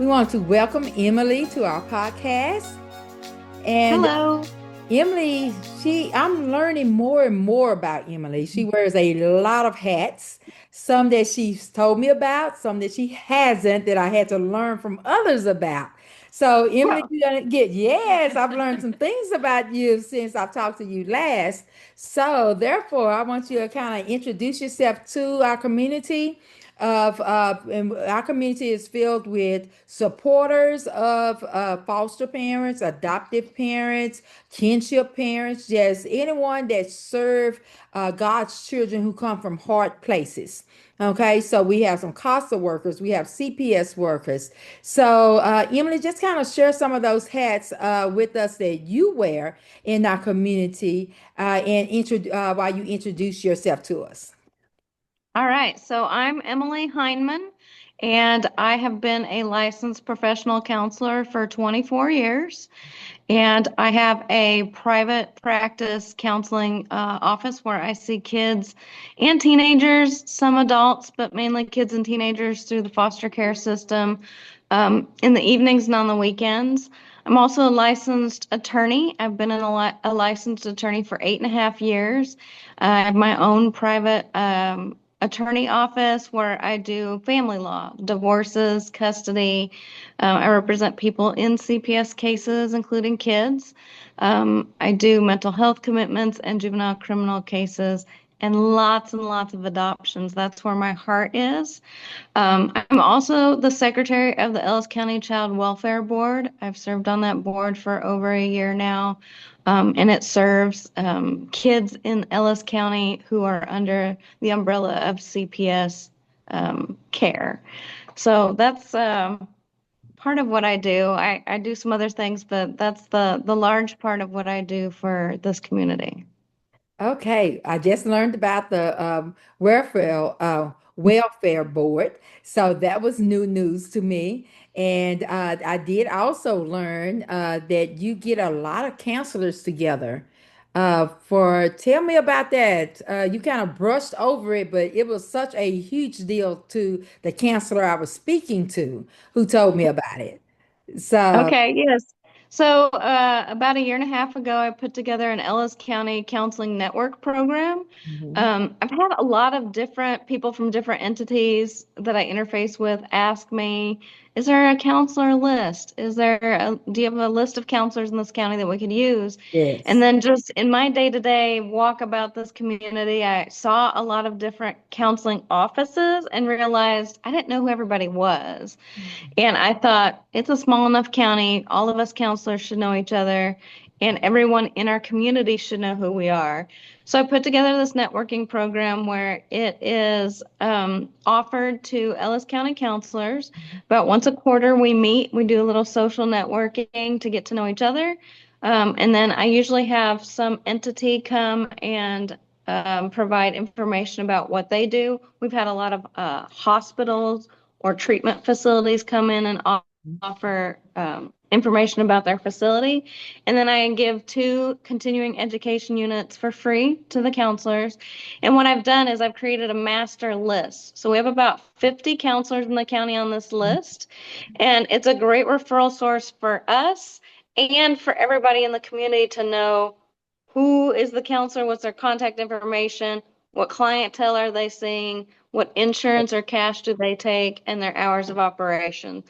We want to welcome Emily to our podcast. And Hello. Emily, I'm learning more and more about Emily. She wears a lot of hats, some that she's told me about, some that she hasn't, that I had to learn from others about. So, Emily, Well, you're gonna yes, I've learned some things about you since I've talked to you last. So, therefore, I want you to kind of introduce yourself to our community and our community is filled with supporters of foster parents, adoptive parents, kinship parents, just anyone that serve God's children who come from hard places. Okay, so we have some CASA workers, we have CPS workers. So, Emily, just kind of share some of those hats with us that you wear in our community while you introduce yourself to us. all right. So I'm Emily Hindman, and I have been a licensed professional counselor for 24 years. And I have a private practice counseling office where I see kids and teenagers, some adults, but mainly kids and teenagers through the foster care system in the evenings and on the weekends. I'm also a licensed attorney. I've been a licensed attorney for 8.5 years. I have my own private attorney office where I do family law, divorces, custody. I represent people in CPS cases, including kids. I do mental health commitments and juvenile criminal cases and lots of adoptions. That's where my heart is. I'm also the secretary of the Ellis County Child Welfare Board. I've served on that board for over a year now, and it serves kids in Ellis County who are under the umbrella of CPS care. So that's part of what I do. I do some other things, but that's the large part of what I do for this community. Okay, I just learned about the welfare board, so that was new news to me. And I did also learn that you get a lot of counselors together. Tell me about that. You kind of brushed over it, but it was such a huge deal to the counselor I was speaking to who told me about it. So, Okay, yes. So, about a year and a half ago, I put together an Ellis County Counseling Network program. mhm. I've had a lot of different people from different entities that I interface with ask me, is there a counselor list? Do you have a list of counselors in this county that we could use? And Yes. then just in my day-to-day walk about this community, I saw a lot of different counseling offices and realized I didn't know who everybody was. And I thought it's a small enough county, all of us counselors should know each other, and everyone in our community should know who we are. So I put together this networking program where it is offered to Ellis County counselors. About once a quarter, we meet, we do a little social networking to get to know each other. And then I usually have some entity come and provide information about what they do. We've had a lot of hospitals or treatment facilities come in and offer information about their facility. And then I give 2 continuing education units for free to the counselors. And what I've done is I've created a master list. So we have about 50 counselors in the county on this list. And it's a great referral source for us and for everybody in the community to know who is the counselor, what's their contact information, what clientele are they seeing, what insurance or cash do they take, and their hours of operation.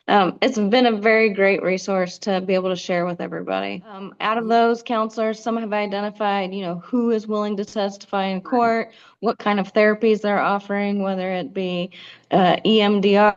It's been a very great resource to be able to share with everybody. Out of those counselors, some have identified, who is willing to testify in court, what kind of therapies they're offering, whether it be EMDR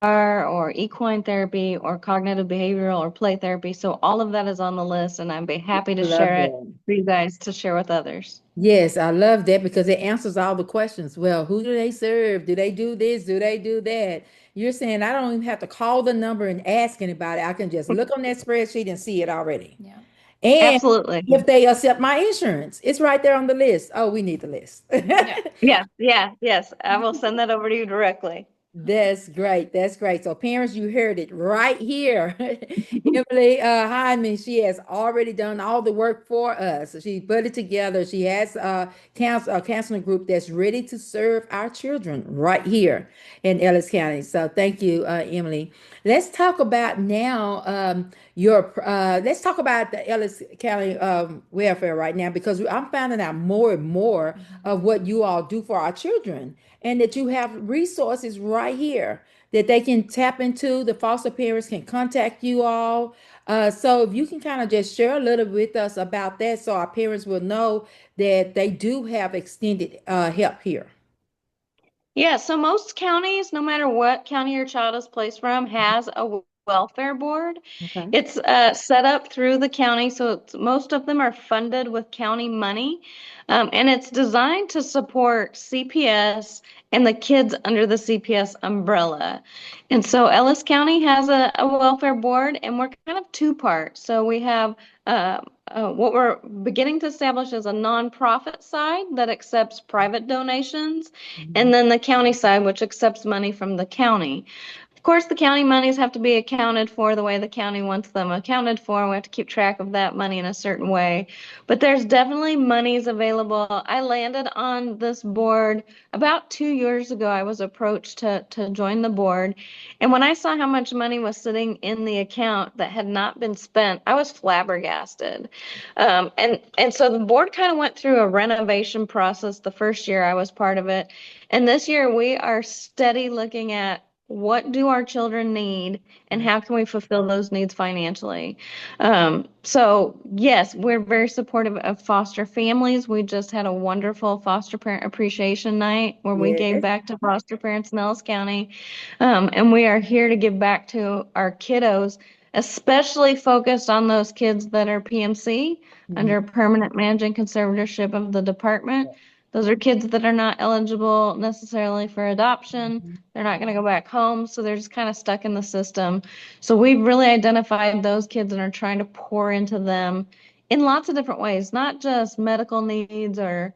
or equine therapy or cognitive behavioral or play therapy. So all of that is on the list, and I'd be happy to I love share it that. for you guys to share with others. Yes, I love that because it answers all the questions. Well, who do they serve? Do they do this? Do they do that? You're saying I don't even have to call the number and ask anybody. I can just look on that spreadsheet and see it already. Yeah. And Absolutely. if they accept my insurance, it's right there on the list. Oh, we need the list. Yeah. Yes, yeah, yes. I will send that over to you directly. That's great. That's great. So, parents, you heard it right here. Emily Hindman, she has already done all the work for us. She put it together. She has a counseling group that's ready to serve our children right here in Ellis County. So, thank you, Emily. Let's talk about now let's talk about the Ellis County welfare right now because I'm finding out more and more of what you all do for our children and that you have resources right here that they can tap into. The foster parents can contact you all. So if you can kind of just share a little with us about that so our parents will know that they do have extended help here. Yeah, so most counties, no matter what county your child is placed from, has a welfare board. Okay. It's set up through the county, so most of them are funded with county money, and it's designed to support CPS and the kids under the CPS umbrella. And so Ellis County has a welfare board, and we're kind of two parts. So we have what we're beginning to establish is a nonprofit side that accepts private donations, Mhm. and then the county side, which accepts money from the county. Of course, the county monies have to be accounted for the way the county wants them accounted for. We have to keep track of that money in a certain way. But there's definitely monies available. I landed on this board about 2 years ago. I was approached to join the board. And when I saw how much money was sitting in the account that had not been spent, I was flabbergasted. And so the board kind of went through a renovation process the first year I was part of it. And this year we are steady looking at what do our children need and how can we fulfill those needs financially. So yes, we're very supportive of foster families. We just had a wonderful foster parent appreciation night where we gave Yes. back to foster parents in Ellis County. And we are here to give back to our kiddos, especially focused on those kids that are PMC Mhm. under permanent managing conservatorship of the department. Those are kids that are not eligible necessarily for adoption. Mhm. They're not going to go back home, so they're just kind of stuck in the system. So we've really identified those kids and are trying to pour into them in lots of different ways, not just medical needs or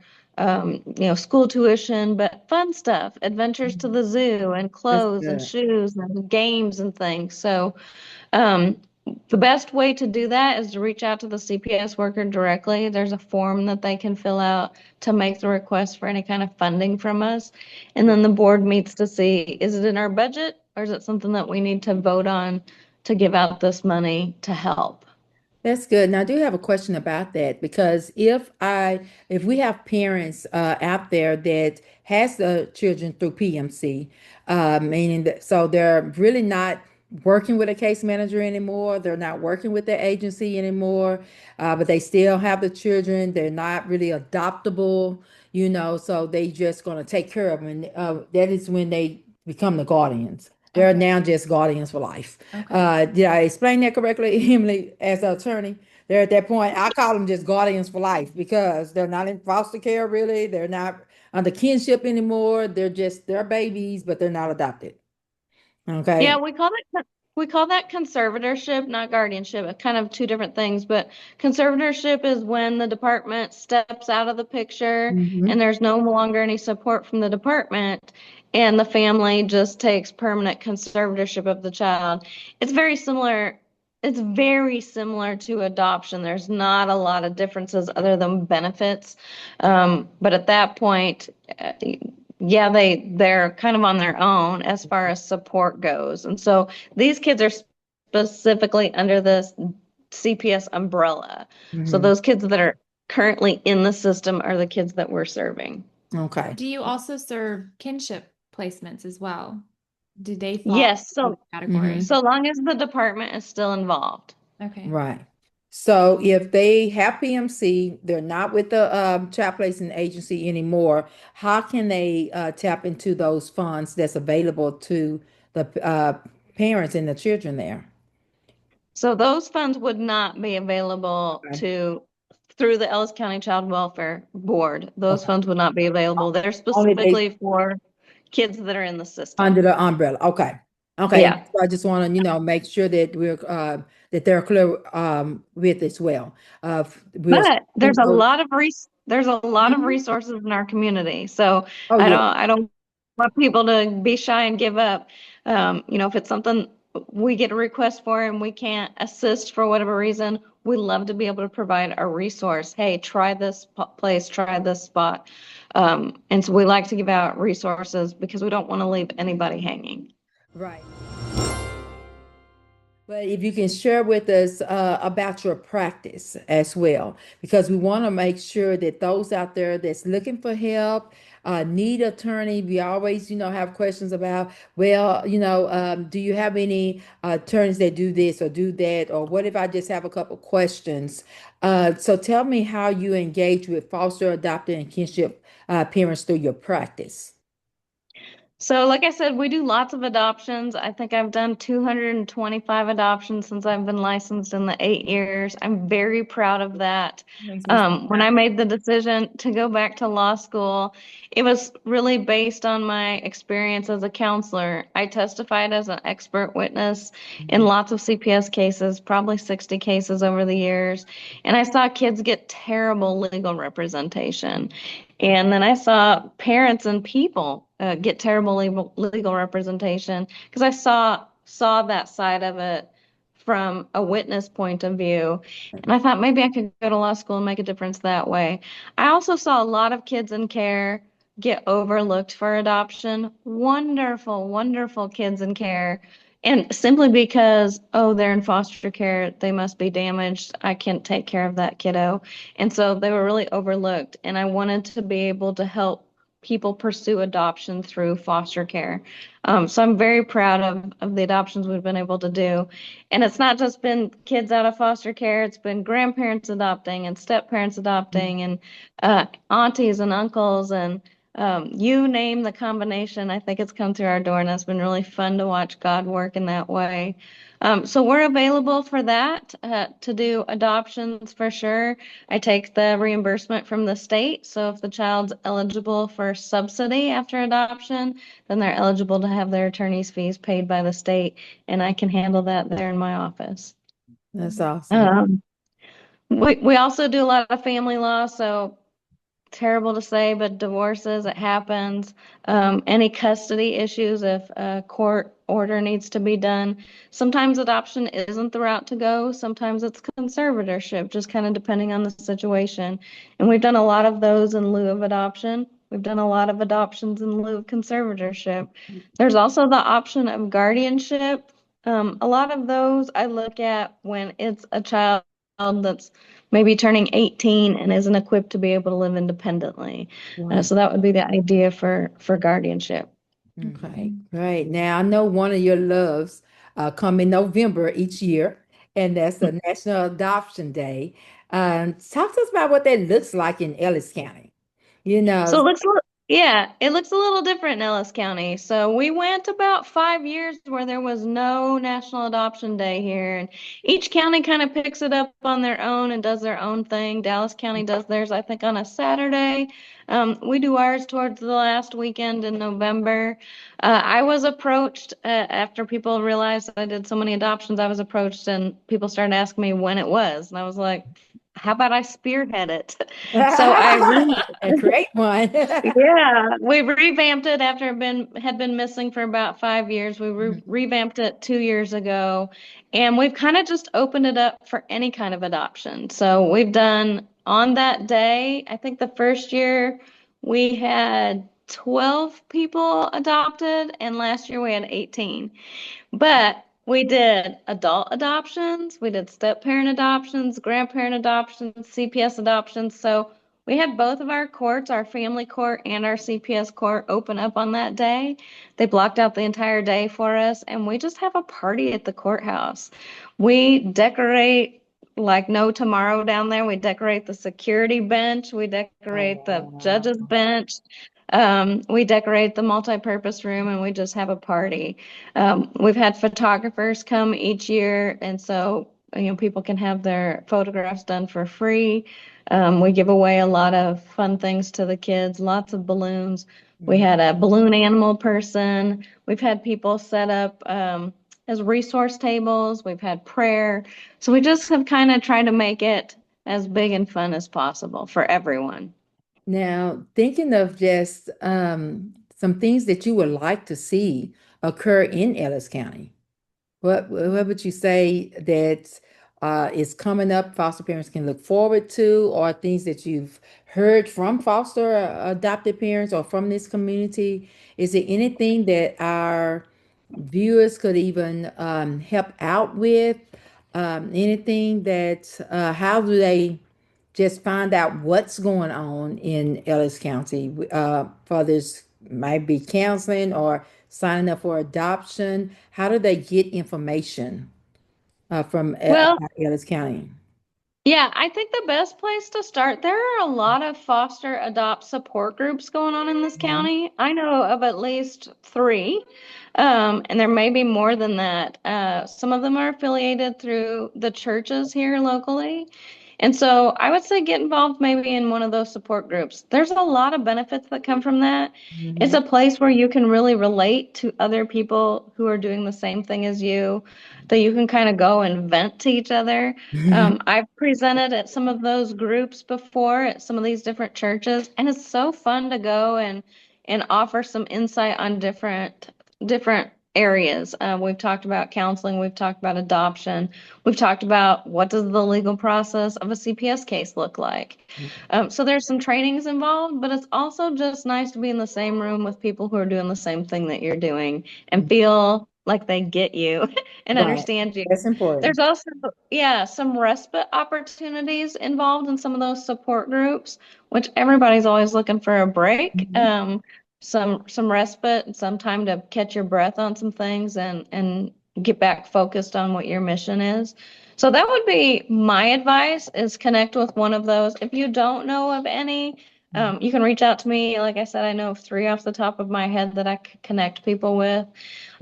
school tuition, but fun stuff, adventures to Mhm. the zoo and That's clothes and good. shoes and games and things. So um, the best way to do that is to reach out to the CPS worker directly. There's a form that they can fill out to make the request for any kind of funding from us. And then the board meets to see, is it in our budget or is it something that we need to vote on to give out this money to help? That's good. Now, I do have a question about that because if we have parents out there that has the children through PMC, meaning that so they're really not working with a case manager anymore, they're not working with the agency anymore, but they still have the children. They're not really adoptable, so they just gonna take care of them, and that is when they become the guardians. They're Okay. now just guardians for life. Okay. Did I explain that correctly, Emily, as an attorney? They're at that point, I call them just guardians for life because they're not in foster care really. They're not under kinship anymore. They're babies, but they're not adopted. Yeah, Okay. we call that conservatorship, not guardianship. Kind of two different things, but conservatorship is when the department steps out of the picture Hmm. and there's no longer any support from the department and the family just takes permanent conservatorship of the child. It's very similar. It's very similar to adoption. There's not a lot of differences other than benefits. But at that point, yeah, they're kind of on their own as far as support goes. And so these kids are specifically under this CPS umbrella. So Hmm. those kids that are currently in the system are the kids that we're serving. Okay. Do you also serve kinship placements as well? Do they fall Yes, in the so Hmm. category? so long as the department is still involved. Okay. Right. So if they have PMC, they're not with the child placement agency anymore. How can they tap into those funds that's available to the parents and the children there? So those funds would not be available Okay. to through the Ellis County Child Welfare Board. Those Okay. funds would not be available. They're Only they specifically for kids that are in the under system. the umbrella. Okay. Okay. Yeah. So I just want to, make sure that that they're clear with as well. We'll But send those. there's a lot of Mhm. resources in our community. So Oh I yeah. don't want people to be shy and give up. If it's something we get a request for and we can't assist for whatever reason, we love to be able to provide a resource. Hey, try this place, try this spot. And so we like to give out resources because we don't want to leave anybody hanging. Right. But if you can share with us about your practice as well, because we want to make sure that those out there that's looking for help, need attorney, we always, have questions about, well, do you have any attorneys that do this or do that? Or what if I just have a couple questions? So tell me how you engage with foster, adopted, and kinship parents through your practice. So, like I said, we do lots of adoptions. I think I've done 225 adoptions since I've been licensed in the 8 years. I'm very proud of that. Makes me When I made the decision to go back to law school, it was really based on my experience as a counselor. I testified as an expert witness in lots of CPS cases, probably 60 cases over the years, and I saw kids get terrible legal representation. And then I saw parents and people get terrible legal representation because I saw that side of it from a witness point of view. And I thought maybe I could go to law school and make a difference that way. I also saw a lot of kids in care get overlooked for adoption. Wonderful, wonderful kids in care. And simply because, oh, they're in foster care, they must be damaged. I can't take care of that kiddo. And so they were really overlooked. And I wanted to be able to help people pursue adoption through foster care. So I'm very proud of the adoptions we've been able to do. And it's not just been kids out of foster care, it's been grandparents adopting and step parents adopting and aunties and uncles and you name the combination. I think it's come through our door, and it's been really fun to watch God work in that way. So we're available for that to do adoptions for sure. I take the reimbursement from the state. So if the child's eligible for subsidy after adoption, then they're eligible to have their attorney's fees paid by the state, and I can handle that there in my office. That's awesome. Um, we also do a lot of family law, so terrible to say, but divorces, it happens. Any custody issues, if a court order needs to be done. Sometimes adoption isn't the route to go. Sometimes it's conservatorship, just kind of depending on the situation. And we've done a lot of those in lieu of adoption. We've done a lot of adoptions in lieu of conservatorship. There's also the option of guardianship. A lot of those I look at when it's a child that's maybe turning 18 and isn't equipped to be able to live independently. Right. So that would be the idea for guardianship. Okay, great. Now I know one of your loves come in November each year, and that's the National Adoption Day. Talk to us about what that looks like in Ellis County. You So know, it looks a little different in Ellis County. So we went about 5 years where there was no National Adoption Day here, and each county kind of picks it up on their own and does their own thing. Dallas County does theirs, I think, on a Saturday. We do ours towards the last weekend in November. I was approached after people realized I did so many adoptions. I was approached and people started asking me when it was, and I was like, how about I spearhead it? So a great one. yeah, we revamped it after it had been missing for about 5 years. We revamped it 2 years ago, and we've kind of just opened it up for any kind of adoption. So we've done on that day, I think the first year we had 12 people adopted, and last year we had 18. But we did adult adoptions, we did step parent adoptions, grandparent adoptions, CPS adoptions. So we had both of our courts, our family court and our CPS court, open up on that day. They blocked out the entire day for us, and we just have a party at the courthouse. We decorate like no tomorrow down there. We decorate the security bench, we decorate the judge's bench. We decorate the multi-purpose room, and we just have a party. We've had photographers come each year, and so people can have their photographs done for free. We give away a lot of fun things to the kids, lots of balloons. We had a balloon animal person. We've had people set up as resource tables. We've had prayer. So we just have kind of tried to make it as big and fun as possible for everyone. Now, thinking of just some things that you would like to see occur in Ellis County? What would you say that is coming up foster parents can look forward to, or things that you've heard from foster adopted parents or from this community? Is there anything that our viewers could even help out with? Anything that, how do they just find out what's going on in Ellis County? For this might be counseling or signing up for adoption. How do they get information from Well, about Ellis County? yeah, I think the best place to start, there are a lot of foster adopt support groups going on in this Mhm. county. I know of at least three, and there may be more than that. Some of them are affiliated through the churches here locally. And so I would say get involved maybe in one of those support groups. There's a lot of benefits that come from that. It's Mhm. a place where you can really relate to other people who are doing the same thing as you, that you can kind of go and vent to each other. I've presented at some of those groups before at some of these different churches, and it's so fun to go and offer some insight on different areas. We've talked about counseling, we've talked about adoption, we've talked about what does the legal process of a CPS case look like. So there's some trainings involved, but it's also just nice to be in the same room with people who are doing the same thing that you're doing and feel like they get you and Right. understand you. That's important. There's also, yeah, some respite opportunities involved in some of those support groups, which everybody's always looking for a break. Mhm. Some respite and some time to catch your breath on some things and get back focused on what your mission is. So that would be my advice is connect with one of those. If you don't know of any, you can reach out to me. Like I said, I know of three off the top of my head that I could connect people with.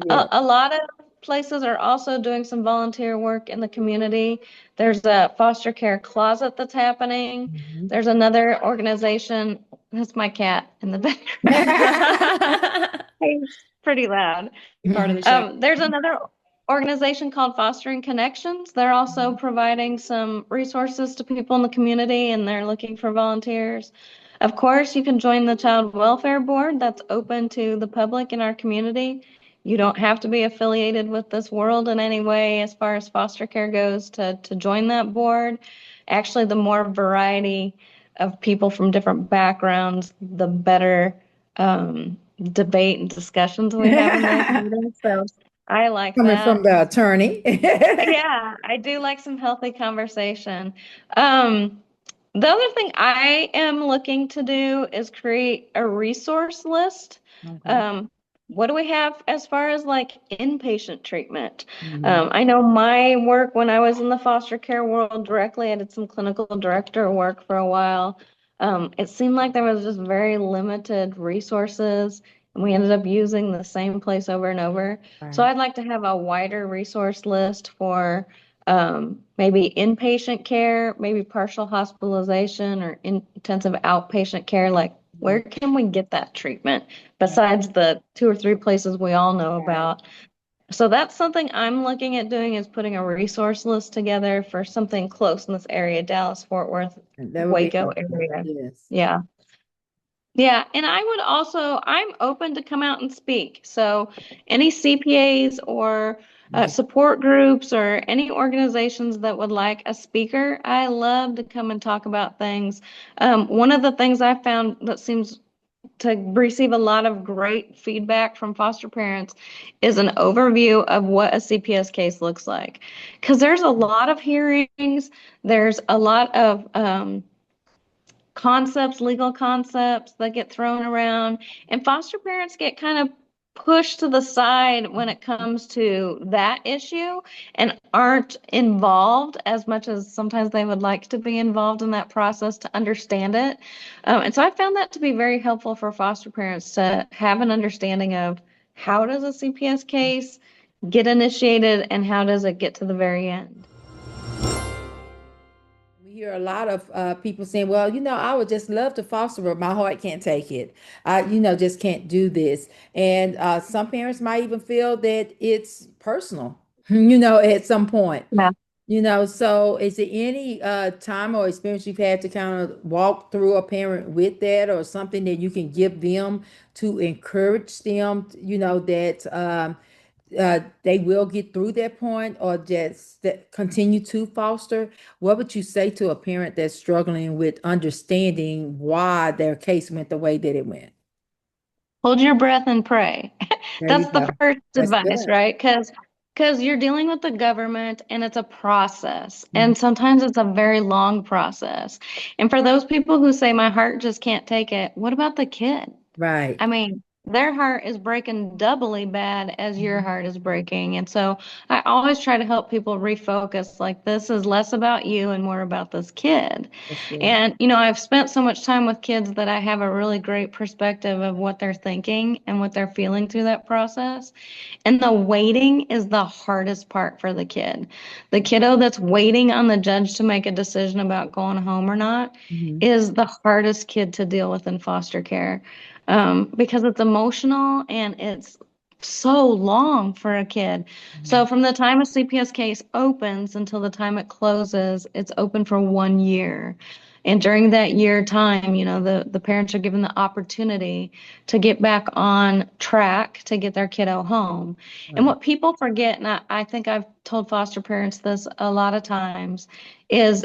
Yeah. A lot of places are also doing some volunteer work in the community. There's a foster care closet that's happening. Mhm. There's another organization. That's my cat in the background. He's pretty loud. Part of the show. There's another organization called Fostering Connections. They're also providing some resources to people in the community and they're looking for volunteers. Of course, you can join the Child Welfare Board that's open to the public in our community. You don't have to be affiliated with this world in any way as far as foster care goes to join that board. Actually, the more variety of people from different backgrounds, the better debate and discussions we have in those meetings. So I like Coming that. from the attorney. Yeah, I do like some healthy conversation. Um, the other thing I am looking to do is create a resource list. Okay. Um, what do we have as far as like inpatient treatment? Mhm. I know my work when I was in the foster care world directly, I did some clinical director work for a while. It seemed like there was just very limited resources, and we ended up using the same place over and over. So Right. I'd like to have a wider resource list for maybe inpatient care, maybe partial hospitalization or intensive outpatient care. Like, where can we get that treatment besides the two or three places we all know Right. about? So that's something I'm looking at doing is putting a resource list together for something close in this area, Dallas, Fort Worth, And that would be Waco helpful. area. Yes. Yeah. Yeah, and I would also, I'm open to come out and speak. So any CPAs or support groups or any organizations that would like a speaker, I love to come and talk about things. One of the things I found that seems to receive a lot of great feedback from foster parents is an overview of what a CPS case looks like. Because there's a lot of hearings, there's a lot of concepts, legal concepts that get thrown around, and foster parents get kind of pushed to the side when it comes to that issue and aren't involved as much as sometimes they would like to be involved in that process to understand it. And so I found that to be very helpful for foster parents to have an understanding of how does a CPS case get initiated and how does it get to the very end. We hear a lot of people saying, well, I would just love to foster, but my heart can't take it. I just can't do this. And some parents might even feel that it's personal, at some point. Yeah. So is there any time or experience you've had to kind of walk through a parent with that, or something that you can give them to encourage them, that they will get through that point, or just that continue to foster? What would you say to a parent that's struggling with understanding why their case went the way that it went? Hold your breath and pray. There you That's the go. first That's advice, good. right? Because you're dealing with the government and it's a process. Mhm. And sometimes it's a very long process. And for those people who say, my heart just can't take it, what about the kid? Right. I mean, their heart is breaking doubly bad as your Mhm. heart is breaking. And so I always try to help people refocus like this is less about you and more about this kid. That's good. And, I've spent so much time with kids that I have a really great perspective of what they're thinking and what they're feeling through that process. And the waiting is the hardest part for the kid. The kiddo that's waiting on the judge to make a decision about going home or not Mhm. is the hardest kid to deal with in foster care, because it's emotional and it's so long for a kid. So Mhm. from the time a CPS case opens until the time it closes, it's open for 1 year. And during that year time, the parents are given the opportunity to get back on track to get their kiddo home. And Right. what people forget, and I think I've told foster parents this a lot of times, is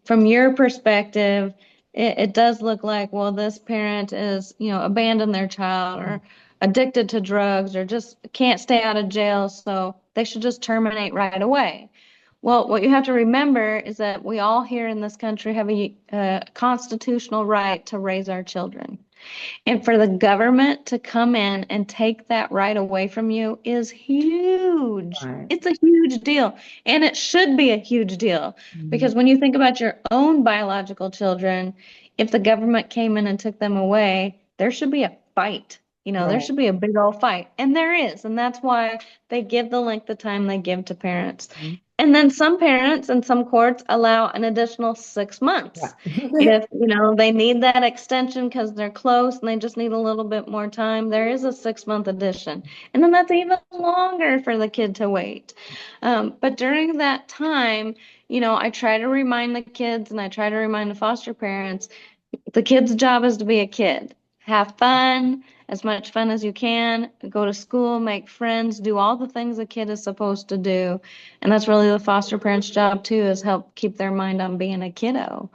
from your perspective, it does look like, well, this parent is, abandoned their child or addicted to drugs or just can't stay out of jail, so they should just terminate right away. Well, what you have to remember is that we all here in this country have a constitutional right to raise our children. And for the government to come in and take that right away from you is huge. Right. It's a huge deal. And it should be a huge deal Mhm. because when you think about your own biological children, if the government came in and took them away, there should be a fight. There Right. should be a big old fight. And there is. And that's why they give the length of time they give to parents. Mhm. And then some parents and some courts allow an additional 6 months Right. if, they need that extension because they're close and they just need a little bit more time. There is a 6 month addition. And then that's even longer for the kid to wait. But during that time, I try to remind the kids and I try to remind the foster parents the kid's job is to be a kid. Have fun, as much fun as you can, go to school, make friends, do all the things a kid is supposed to do. And that's really the foster parent's job too, is help keep their mind on being a kiddo.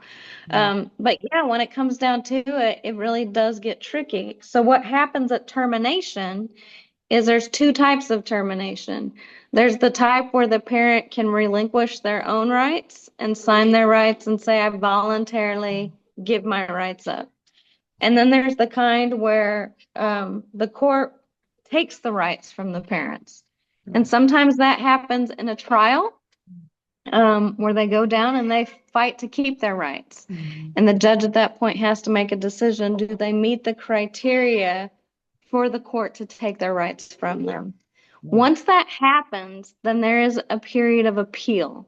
Right. But yeah, when it comes down to it, it really does get tricky. So what happens at termination is there's two types of termination. There's the type where the parent can relinquish their own rights and sign their rights and say, I voluntarily give my rights up. And then there's the kind where the court takes the rights from the parents. And Right. sometimes that happens in a trial, where they go down and they fight to keep their rights. Mhm. And the judge at that point has to make a decision. Do they meet the criteria for the court to take their rights from them? Right. Once that happens, then there is a period of appeal.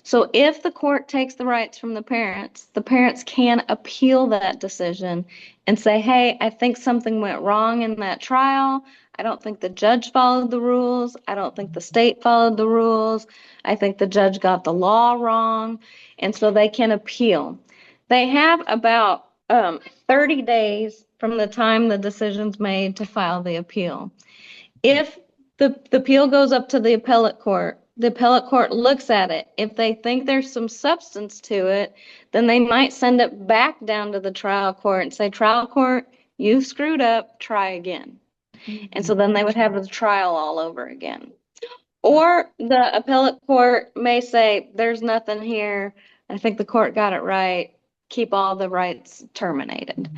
So if the court takes the rights from the parents can appeal that decision and say, hey, I think something went wrong in that trial. I don't think the judge followed the rules. I don't think the state followed the rules. I think the judge got the law wrong. And so they can appeal. They have about 30 days from the time the decision's made to file the appeal. If the appeal goes up to the appellate court looks at it. If they think there's some substance to it, then they might send it back down to the trial court and say, trial court, you screwed up, try again. And Mhm. so then they would have the trial all over again. Or the appellate court may say, there's nothing here. I think the court got it right. Keep all the rights terminated.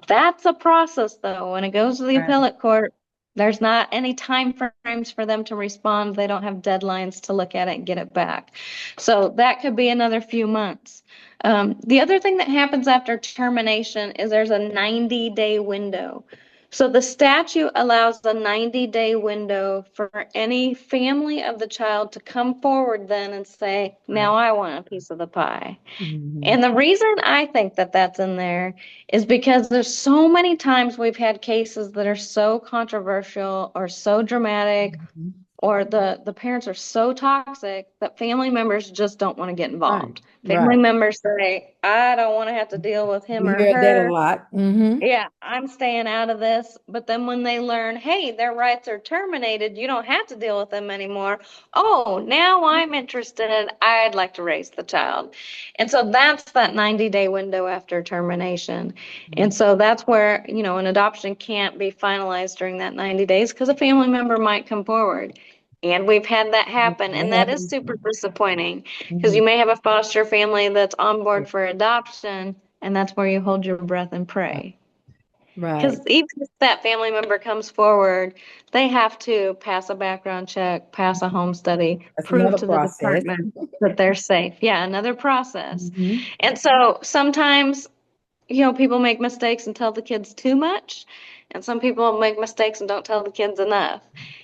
That's a process, though. When it goes to the Right. appellate court, there's not any time frames for them to respond. They don't have deadlines to look at it and get it back. So that could be another few months. The other thing that happens after termination is there's a 90-day window. So the statute allows a 90-day window for any family of the child to come forward then and say, Right. now I want a piece of the pie. Mhm. And the reason I think that that's in there is because there's so many times we've had cases that are so controversial or so dramatic Mhm. or the parents are so toxic that family members just don't want to get Right. involved. Family Right. members say, I don't want to have to deal with him We or heard that a her. lot. Mm-hmm. Yeah, I'm staying out of this. But then when they learn, hey, their rights are terminated, you don't have to deal with them anymore. Oh, now I'm interested. I'd like to raise the child. And so that's that 90-day window after termination. And so that's where, an adoption can't be finalized during that 90 days because a family member might come forward. And we've had that happen, and It that is happens. super disappointing because Mm-hmm. you may have a foster family that's on board for adoption, and that's where you hold your breath and pray. Right. Because even if that family member comes forward, they have to pass a background check, pass a home study, That's prove another to the process. department that they're safe. Yeah, another process. Mm-hmm. And so sometimes, people make mistakes and tell the kids too much, and some people make mistakes and don't tell the kids enough.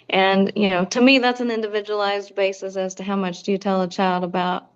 And, to me, that's an individualized basis as to how much do you tell a child about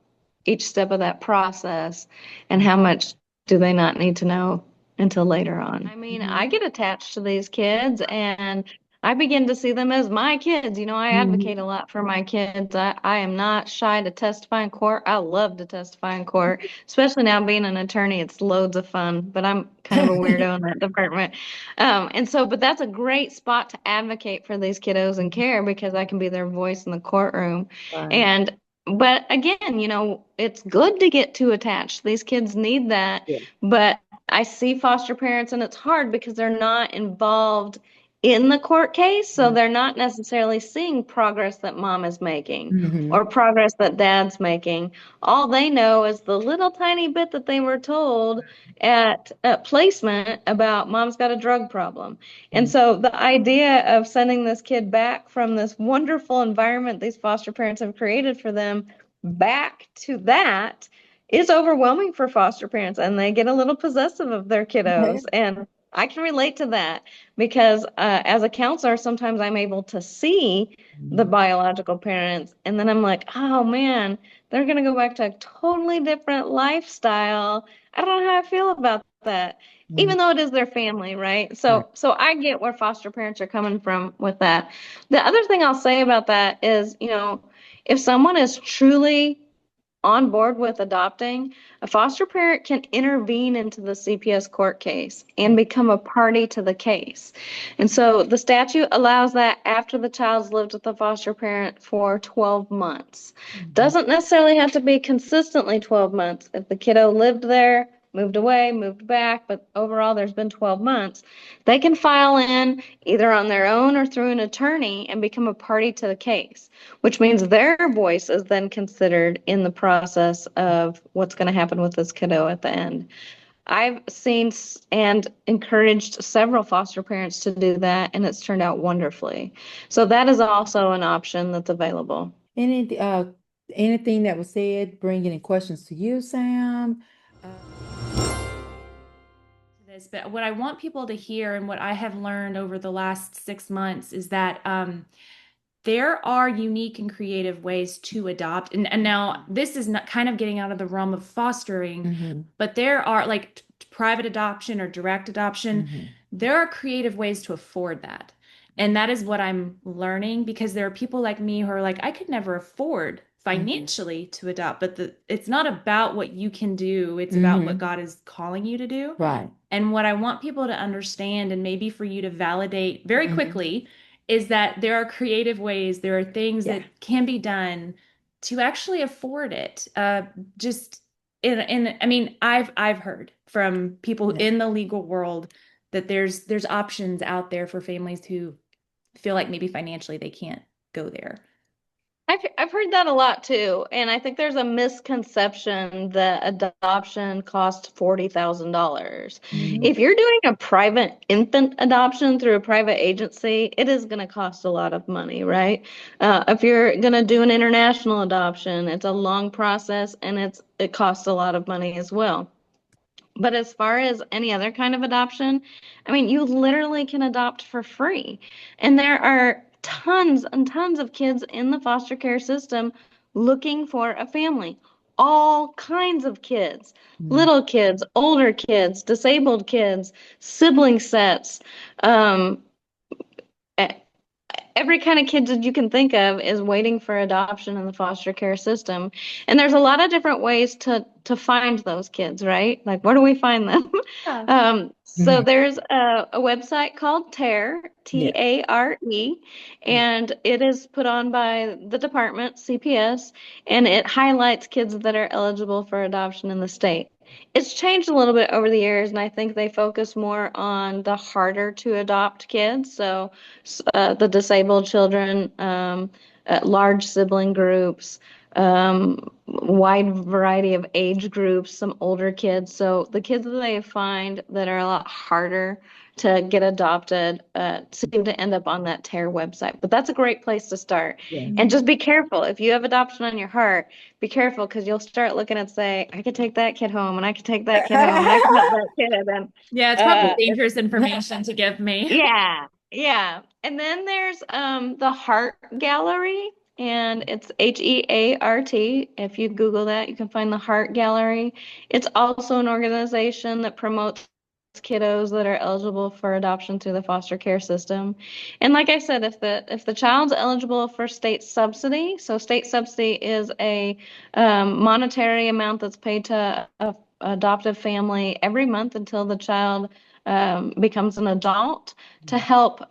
each step of that process and how much do they not need to know until later on. I mean, I get attached to these kids and I begin to see them as my kids. I advocate Mm-hmm. a lot for my kids. I am not shy to testify in court. I love to testify in court, especially now being an attorney. It's loads of fun, but I'm kind of a weirdo in that department. But that's a great spot to advocate for these kiddos and care because I can be their voice in the courtroom. Right. And but again, it's good to get too attached. These kids need that. Yeah. But I see foster parents and it's hard because they're not involved in the court case. So they're not necessarily seeing progress that mom is making Mm-hmm. or progress that dad's making. All they know is the little tiny bit that they were told at placement about mom's got a drug problem. And so the idea of sending this kid back from this wonderful environment these foster parents have created for them back to that is overwhelming for foster parents, and they get a little possessive of their kiddos. And I can relate to that because as a counselor, sometimes I'm able to see the biological parents, and then I'm like, oh man, they're going to go back to a totally different lifestyle. I don't know how I feel about that, Mm-hmm. even though it is their family, right? Right. So I get where foster parents are coming from with that. The other thing I'll say about that is, if someone is truly on board with adopting, a foster parent can intervene into the CPS court case and become a party to the case. And so the statute allows that after the child's lived with the foster parent for 12 months. Doesn't necessarily have to be consistently 12 months. If the kiddo lived there, moved away, moved back, but overall there's been 12 months, they can file in either on their own or through an attorney and become a party to the case, which means their voice is then considered in the process of what's going to happen with this kiddo at the end. I've seen and encouraged several foster parents to do that, and it's turned out wonderfully. So that is also an option that's available. Anything that was said, bring any questions to you, Sam? This, but what I want people to hear and what I have learned over the last 6 months is that there are unique and creative ways to adopt. And now this is not kind of getting out of the realm of fostering, but there are like private adoption or direct adoption. There are creative ways to afford that. And that is what I'm learning because there are people like me who are like, I could never afford financially to adopt, but it's not about what you can do. It's about what God is calling you to do. Right. And what I want people to understand, and maybe for you to validate very quickly, is that there are creative ways, there are things that can be done to actually afford it. Just I mean, I've heard from people in the legal world that there's options out there for families who feel like maybe financially they can't go there. I've heard that a lot too, and I think there's a misconception that adoption costs $40,000. If you're doing a private infant adoption through a private agency, it is going to cost a lot of money, right? If you're going to do an international adoption, it's a long process and it costs a lot of money as well. But as far as any other kind of adoption, I mean, you literally can adopt for free. And there are tons and tons of kids in the foster care system looking for a family. All kinds of kids, little kids, older kids, disabled kids, sibling sets, every kind of kid that you can think of is waiting for adoption in the foster care system. And there's a lot of different ways to find those kids, right? Like, where do we find them? Yeah. So there's a website called TARE, Yeah. TARE, and it is put on by the department, CPS, and it highlights kids that are eligible for adoption in the state. It's changed a little bit over the years, and I think they focus more on the harder to adopt kids. So the disabled children, large sibling groups, wide variety of age groups, some older kids. So the kids that they find that are a lot harder to get adopted seem to end up on that TARE website. But that's a great place to start. Yeah. And just be careful. If you have adoption on your heart, be careful, because you'll start looking and say, I could take that kid home, and I could take that kid home, and I could help that kid. And Yeah, it's probably dangerous information to give me. yeah, yeah. And then there's the Heart Gallery, and it's HEART. If you Google that, you can find the Heart Gallery. It's also an organization that promotes kiddos that are eligible for adoption through the foster care system. And like I said, if the child's eligible for state subsidy, so state subsidy is a monetary amount that's paid to a adoptive family every month until the child becomes an adult, to help.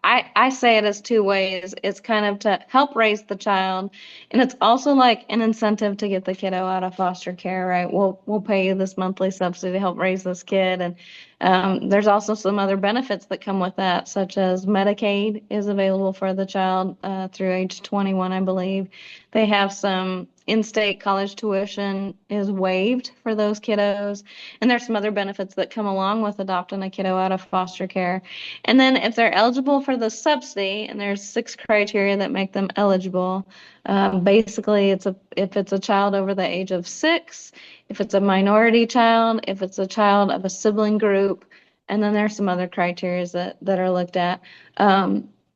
I say it as two ways. It's kind of to help raise the child, and it's also like an incentive to get the kiddo out of foster care, right? We'll pay you this monthly subsidy to help raise this kid. And there's also some other benefits that come with that, such as Medicaid is available for the child through age 21, I believe. They have some in-state college tuition is waived for those kiddos. And there's some other benefits that come along with adopting a kiddo out of foster care. And then if they're eligible for the subsidy, and there's 6 criteria that make them eligible, basically if it's a child over the age of 6, if it's a minority child, if it's a child of a sibling group, and then there's some other criteria that are looked at.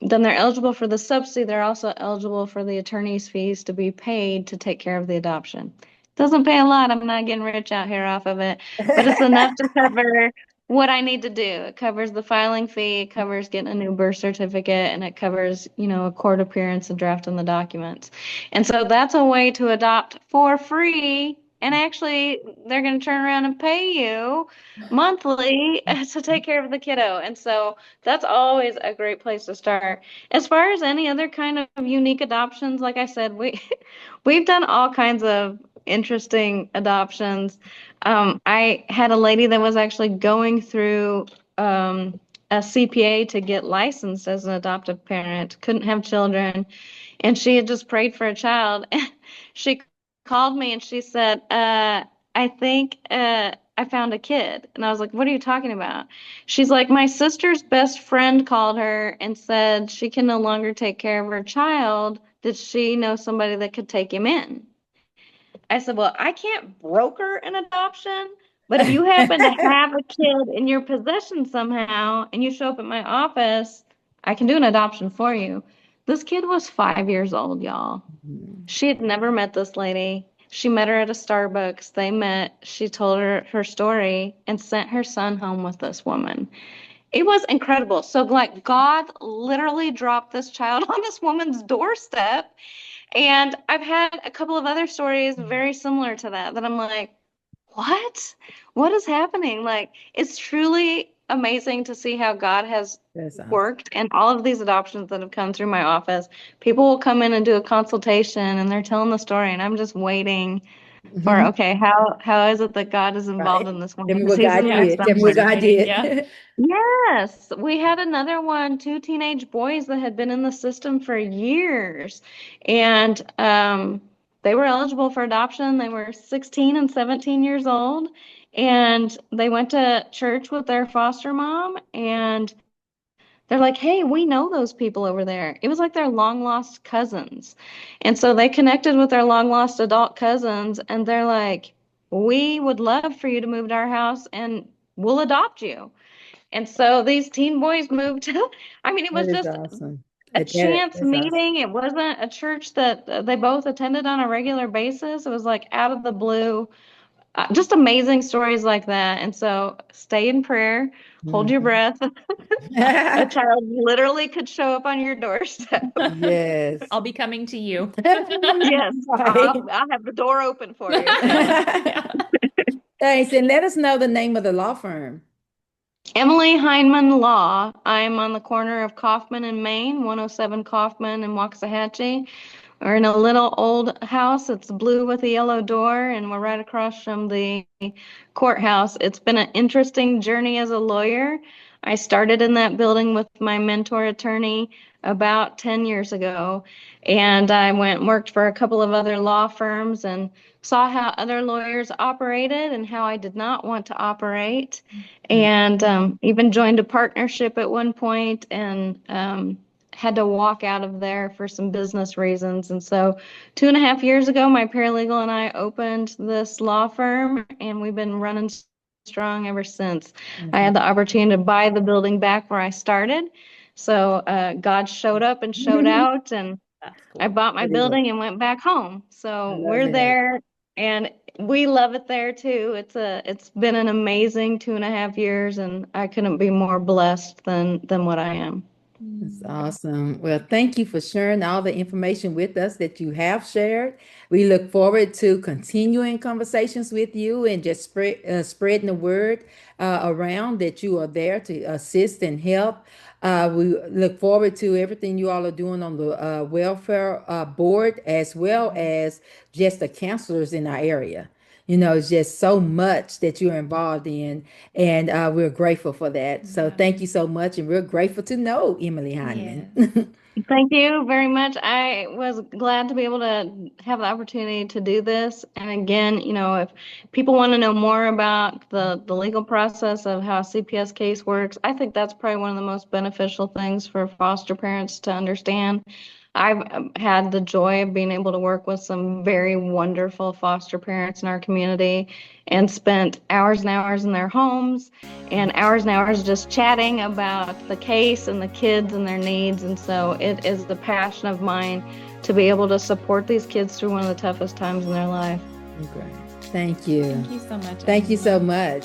Then they're eligible for the subsidy. They're also eligible for the attorney's fees to be paid to take care of the adoption. Doesn't pay a lot. I'm not getting rich out here off of it, but it's enough to cover what I need to do. It covers the filing fee, it covers getting a new birth certificate, and it covers, a court appearance and drafting the documents. And so that's a way to adopt for free. And actually, they're going to turn around and pay you monthly to take care of the kiddo. And so that's always a great place to start. As far as any other kind of unique adoptions, like I said, we've done all kinds of interesting adoptions. I had a lady that was actually going through a CPA to get licensed as an adoptive parent, couldn't have children, and she had just prayed for a child. She called me and she said, I think I found a kid. And I was like, what are you talking about? She's like, my sister's best friend called her and said she can no longer take care of her child. Did she know somebody that could take him in? I said, well, I can't broker an adoption, but if you happen to have a kid in your possession somehow and you show up at my office, I can do an adoption for you. This kid was 5 years old, y'all. She had never met this lady. She met her at a Starbucks. They met. She told her story and sent her son home with this woman. It was incredible. So, like, God literally dropped this child on this woman's doorstep. And I've had a couple of other stories very similar to that I'm like, what? What is happening? Like, it's truly amazing to see how God has worked. And all of these adoptions that have come through my office, people will come in and do a consultation and they're telling the story, and I'm just waiting for, okay, how is it that God is involved in this one? Tell me what God did. Tell me what God did. Yeah. Yes, we had another one, 2 teenage boys that had been in the system for years, and they were eligible for adoption. They were 16 and 17 years old, and they went to church with their foster mom, and they're like, hey, we know those people over there. It was like their long lost cousins. And so they connected with their long lost adult cousins, and they're like, we would love for you to move to our house and we'll adopt you. And so these teen boys moved to, I mean, it was just awesome. a chance meeting. It wasn't a church that they both attended on a regular basis. It was like out of the blue. just amazing stories like that. And so stay in prayer, hold your Mhm. breath. A child literally could show up on your doorstep. Yes. I'll be coming to you. Yes, Right. I'll have the door open for you. Yeah. Thanks. And let us know the name of the law firm. Emily Hindman Law. I'm on the corner of Kaufman and Main, 107 Kaufman and Waxahachie. We're in a little old house. It's blue with a yellow door, and we're right across from the courthouse. It's been an interesting journey as a lawyer. I started in that building with my mentor attorney about 10 years ago, and I went and worked for a couple of other law firms and saw how other lawyers operated and how I did not want to operate, and even joined a partnership at one point, and had to walk out of there for some business reasons. And so 2.5 years ago, my paralegal and I opened this law firm, and we've been running strong ever since. I had the opportunity to buy the building back where I started. So God showed up and showed out, and That's I cool. bought my building and went back home. I So love we're it. there, and we love it there too. It's been an amazing 2.5 years, and I couldn't be more blessed than what I am. That's awesome. Well, thank you for sharing all the information with us that you have shared. We look forward to continuing conversations with you and just spreading the word around that you are there to assist and help. We look forward to everything you all are doing on the welfare board, as well as just the counselors in our area. It's just so much that you're involved in, and we're grateful for that. So Yeah. thank you so much, and we're grateful to know Emily Yes. Hyndman. Thank you very much. I was glad to be able to have the opportunity to do this. And again, if people want to know more about the legal process of how a CPS case works, I think that's probably one of the most beneficial things for foster parents to understand. I've had the joy of being able to work with some very wonderful foster parents in our community and spent hours and hours in their homes and hours just chatting about the case and the kids and their needs. And so it is the passion of mine to be able to support these kids through one of the toughest times in their life. Great. Thank you. Thank you so much, Thank you Emily. so much.